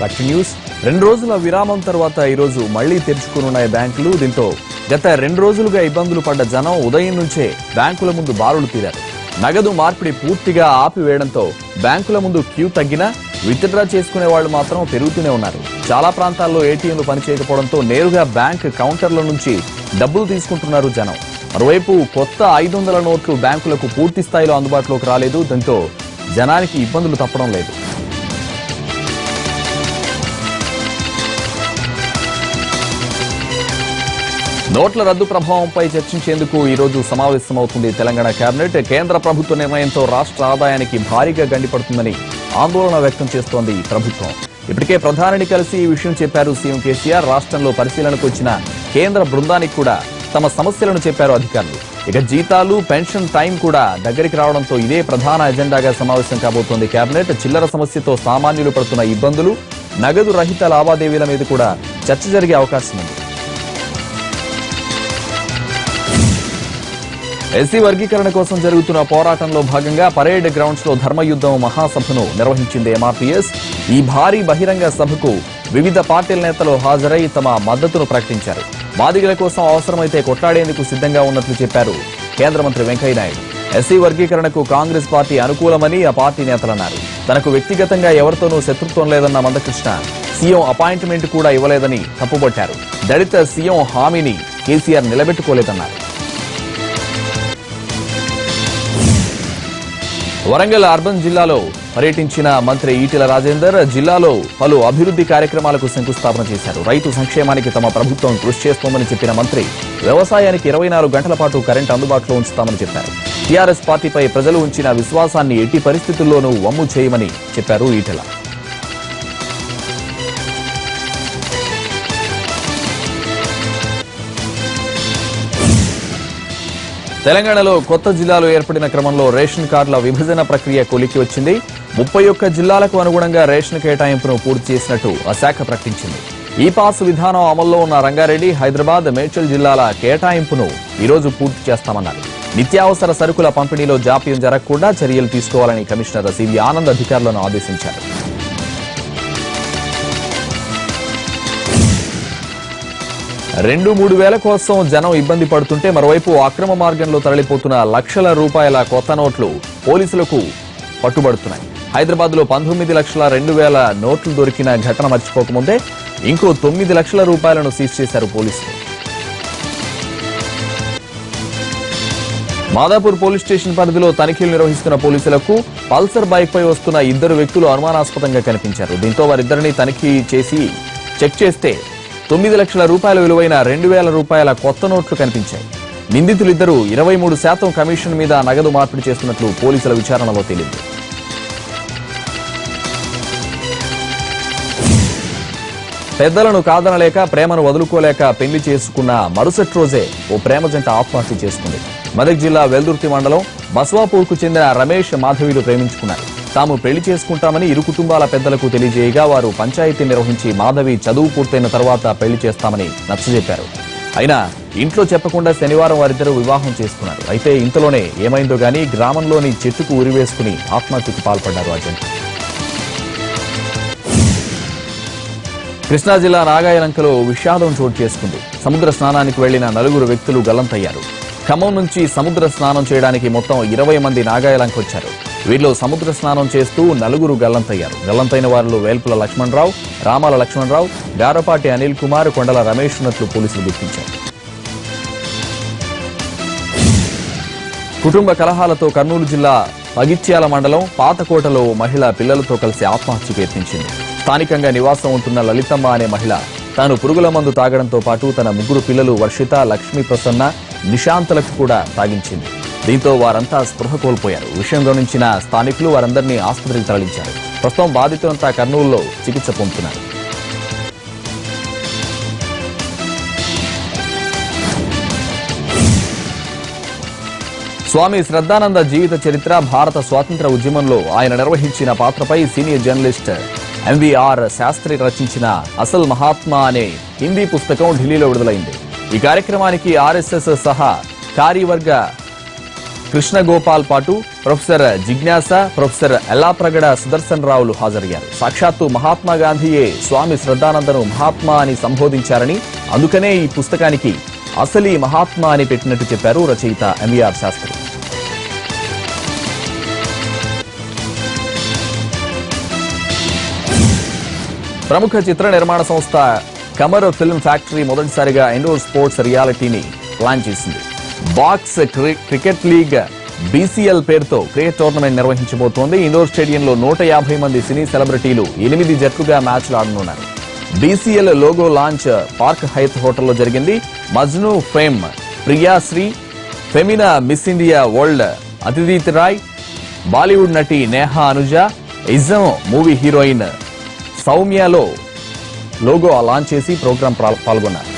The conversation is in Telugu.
Back to news. 2 రోజుల విరామం తర్వాత ఈ రోజు మళ్లీ తెరుచుకునున్నాయి బ్యాంకులు. దీంతో గత 2 రోజులుగా ఇబ్బందులు పడ్డ జనం ఉదయం నుంచే బ్యాంకుల ముందు బారులు తీరారు. నగదు మార్పిడి పూర్తిగా ఆపివేయడంతో బ్యాంకుల ముందు క్యూ తగ్గినా విత్డ్రా చేసుకునే వాళ్ళు మాత్రం పెరుగుతూనే ఉన్నారు. చాలా ప్రాంతాల్లో ఏటీఎంలు పనిచేయకపోవడంతో నేరుగా బ్యాంక్ కౌంటర్ల నుంచి డబ్బులు తీసుకుంటున్నారు జనం. మరోవైపు కొత్త 500 నోట్లు బ్యాంకులకు పూర్తి స్థాయిలో అందుబాటులోకి రాలేదు. దీంతో జనానికి ఇబ్బందులు తప్పడం లేదు. నోట్ల రద్దు ప్రభావంపై చర్చించేందుకు ఈ రోజు సమావేశమవుతుంది తెలంగాణ కేబినెట్. కేంద్ర ప్రభుత్వ నిర్ణయంతో రాష్ట్ర ఆదాయానికి భారీగా గండిపడుతుందని ఆందోళన వ్యక్తం చేస్తోంది ప్రభుత్వం. ఇప్పటికే ప్రధానిని కలిసి ఈ విషయం చెప్పారు సీఎం కేసీఆర్. రాష్ట్రంలో పరిశీలనకు వచ్చిన కేంద్ర బృందానికి కూడా తమ సమస్యలను చెప్పారు అధికారులు. ఇక జీతాలు, పెన్షన్ టైం కూడా దగ్గరికి రావడంతో ఇదే ప్రధాన ఎజెండాగా సమావేశం కాబోతోంది కేబినెట్. చిల్లర సమస్యతో సామాన్యులు పడుతున్న ఇబ్బందులు, నగదు రహిత లావాదేవీల మీద కూడా చర్చ జరిగే అవకాశం ఉంది. ఎస్సీ వర్గీకరణ కోసం జరుగుతున్న పోరాటంలో భాగంగా పరేడ్ గ్రౌండ్స్ లో ధర్మయుద్ధం మహాసభను నిర్వహించింది ఎంఆర్పీఎస్. ఈ భారీ బహిరంగ సభకు వివిధ పార్టీల నేతలు హాజరై తమ మద్దతును ప్రకటించారు. మాదిగల కోసం అవసరమైతే కొట్లాడేందుకు సిద్ధంగా ఉన్నట్లు చెప్పారు కేంద్ర మంత్రి వెంకయ్యనాయుడు. ఎస్సీ వర్గీకరణకు కాంగ్రెస్ పార్టీ అనుకూలమని ఆ పార్టీ నేతలన్నారు. తనకు వ్యక్తిగతంగా ఎవరితోనూ శత్రుత్వం లేదన్న మందకృష్ణ సీఎం అపాయింట్మెంట్ కూడా ఇవ్వలేదని తప్పుబట్టారు. దళిత సీఎం హామీని కేసీఆర్ నిలబెట్టుకోలేదన్నారు. వరంగల్ అర్బన్ జిల్లాలో పర్యటించిన మంత్రి ఈటెల రాజేందర్ జిల్లాలో పలు అభివృద్ధి కార్యక్రమాలకు శంకుస్థాపన చేశారు. రైతు సంక్షేమానికి తమ ప్రభుత్వం కృషి చేస్తోందని చెప్పిన మంత్రి వ్యవసాయానికి 24 గంటల పాటు కరెంటు అందుబాటులో ఉంచుతామని చెప్పారు. టీఆర్ఎస్ పార్టీపై ప్రజలు ఉంచిన విశ్వాసాన్ని ఎట్టి పరిస్థితుల్లోనూ వమ్ము చేయమని చెప్పారు ఈటెల. తెలంగాణలో కొత్త జిల్లాలు ఏర్పడిన క్రమంలో రేషన్ కార్డుల విభజన ప్రక్రియ కొలికి వచ్చింది. 31 జిల్లాలకు అనుగుణంగా రేషన్ కేటాయింపును పూర్తి చేసినట్టు ఆ శాఖ ప్రకటించింది. ఈ పాస్ విధానం అమల్లో ఉన్న రంగారెడ్డి, హైదరాబాద్, మేడ్చల్ జిల్లాల కేటాయింపును ఈరోజు పూర్తి చేస్తామన్నారు. నిత్యావసర సరుకుల పంపిణీలో జాప్యం జరగకుండా చర్యలు తీసుకోవాలని కమిషనర్ సివి ఆనంద్ అధికారులను ఆదేశించారు. 2-3 వేల కోసం జనం ఇబ్బంది పడుతుంటే మరోవైపు అక్రమ మార్గంలో తరలిపోతున్న లక్షల రూపాయల కొత్త నోట్లు పోలీసులకు పట్టుబడుతున్నాయి. హైదరాబాద్ లో 19,02,000 నోట్లు దొరికిన ఘటన మర్చిపోకముందే ఇంకో 9 లక్షల రూపాయలను సీజ్ చేశారు పోలీసులు. మాదాపూర్ పోలీస్ స్టేషన్ పరిధిలో తనిఖీలు నిర్వహిస్తున్న పోలీసులకు పల్సర్ బైక్ పై వస్తున్న 2 వ్యక్తులు అనుమానాస్పదంగా కనిపించారు. దీంతో వారిద్దరిని తనిఖీ చేసి చెక్ చేస్తే 9 లక్షల రూపాయల విలువైన 2,000 రూపాయల కొత్త నోట్లు కనిపించాయి. నిందితులిద్దరూ 23% కమిషన్ మీద నగదు మార్పిడి చేస్తున్నట్లు పోలీసుల విచారణలో తేలింది. పెద్దలను కాదనలేక, ప్రేమను వదులుకోలేక పెళ్లి చేసుకున్న మరుసటి రోజే ఓ ప్రేమ జంట ఆత్మహత్య చేసుకుంది. మెదక్ జిల్లా వెల్దుర్తి మండలం బస్వాపూర్కు చెందిన రమేష్, మాధవిలు ప్రేమించుకున్నారు. తాము పెళ్లి చేసుకుంటామని ఇరు కుటుంబాల పెద్దలకు తెలియజేయగా వారు పంచాయతీ నిర్వహించి మాధవి చదువు పూర్తయిన తర్వాత పెళ్లి చేస్తామని నచ్చజెప్పారు. అయినా ఇంట్లో చెప్పకుండా శనివారం వారిద్దరూ వివాహం చేసుకున్నారు. అయితే ఇంతలోనే ఏమైందో గానీ గ్రామంలోని చెట్టుకు ఉరివేసుకుని ఆత్మహత్యకు పాల్పడ్డారు ఆ జంట. కృష్ణా జిల్లా నాగాయలంకలో విషాదం చోటు చేసుకుంది. సముద్ర స్నానానికి వెళ్లిన 4 వ్యక్తులు గల్లంతయ్యారు. ఖమ్మం నుంచి సముద్ర స్నానం చేయడానికి మొత్తం 20 మంది నాగాయలంక వచ్చారు. వీరిలో సముద్ర స్నానం చేస్తూ 4 గల్లంతయ్యారు. గల్లంతైన వారిలో వేల్పుల లక్ష్మణరావు, రామాల లక్ష్మణరావు, గారపాటి అనిల్ కుమార్, కొండల రమేష్ ఉన్నట్లు పోలీసులు గుర్తించారు. కుటుంబ కలహాలతో కర్నూలు జిల్లా పగిత్యాల మండలం పాతకోటలో మహిళ పిల్లలతో కలిసి ఆత్మహత్యకు యత్నించింది. స్థానికంగా నివాసం ఉంటున్న లలితమ్మ అనే మహిళ తాను పురుగుల మందు తాగడంతో పాటు తన 3 పిల్లలు వర్షిత, లక్ష్మీ ప్రసన్న, నిశాంతలకు కూడా తాగించింది. దీంతో వారంతా స్పృహ కోల్పోయారు. విషయం గమనించిన స్థానికులు వారందరినీ ఆసుపత్రికి తరలించారు. ప్రస్తుతం బాధితులంతా కర్నూలులో చికిత్స పొందుతున్నారు. స్వామి శ్రద్ధానంద జీవిత చరిత్ర, భారత స్వాతంత్ర్య ఉద్యమంలో ఆయన నిర్వహించిన పాత్రపై సీనియర్ జర్నలిస్ట్ ఎంవీఆర్ శాస్త్రి రచించిన అసల్ మహాత్మా అనే హిందీ పుస్తకం ఢిల్లీలో విడుదలైంది. ఈ కార్యక్రమానికి ఆర్ఎస్ఎస్ సహా కార్యవర్గ కృష్ణ గోపాల్ పాటు ప్రొఫెసర్ జిజ్ఞాస, ప్రొఫెసర్ ఎల్లాప్రగడ సుదర్శన్ రావులు హాజరయ్యారు. సాక్షాత్తు మహాత్మా గాంధీయే స్వామి శ్రద్ధానందను మహాత్మా అని సంబోధించారని, అందుకనే ఈ పుస్తకానికి అసలీ మహాత్మా అని పెట్టినట్టు చెప్పారు రచయిత ఎంవీఆర్ శాస్త్రి. ప్రముఖ చిత్ర నిర్మాణ సంస్థ కమర్ ఫిల్మ్ ఫ్యాక్టరీ మొదటిసారిగా ఇండోర్ స్పోర్ట్స్ రియాలిటీని లాంచ్ చేసింది. బాక్స్ క్రికెట్ లీగ్ బీసీఎల్ పేరుతో క్రికెట్ టోర్నమెంట్ నిర్వహించబోతోంది. ఇండోర్ స్టేడియంలో 150 మంది సినీ సెలబ్రిటీలు 8 జట్లుగా మ్యాచ్లు ఆడనున్నారు. BCL logo launch Park Hyatt హోటల్లో జరిగింది. Majnu fame Priyashri, Femina Miss India World Athithi Rai, Bollywood నటి నేహా అనుజ, ఇజం మూవీ హీరోయిన్ సౌమ్యలో లోగో లాంచ్ చేసి ప్రోగ్రాం పాల్గొన్నారు.